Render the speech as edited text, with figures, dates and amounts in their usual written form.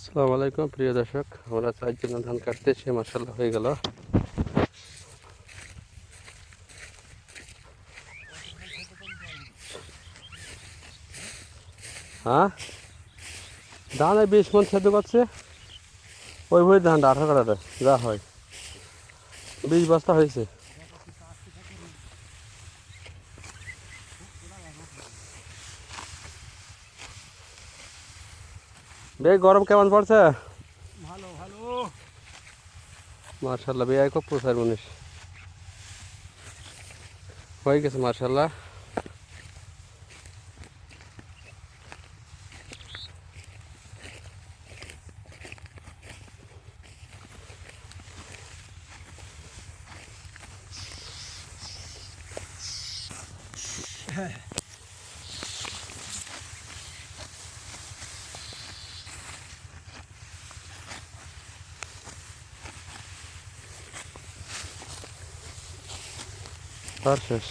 আসসালামু আলাইকুম প্রিয় দর্শক, আমরা চারজন ধান কাটতেছি, মাশাআল্লাহ হয়ে গেল। হ্যাঁ, ধান 20 মণ সেদ্ধ করছে। ওই ধানটা 18 কাটাটা যা হয় 20 বস্তা হয়েছে। বে গরম কেমন পড়ছে? ভালো ভালো। মাশাআল্লাহ বেয়াই খুব প্রচার মানুষ হয়ে গেছে মাশাআল্লাহ। আর শেষ।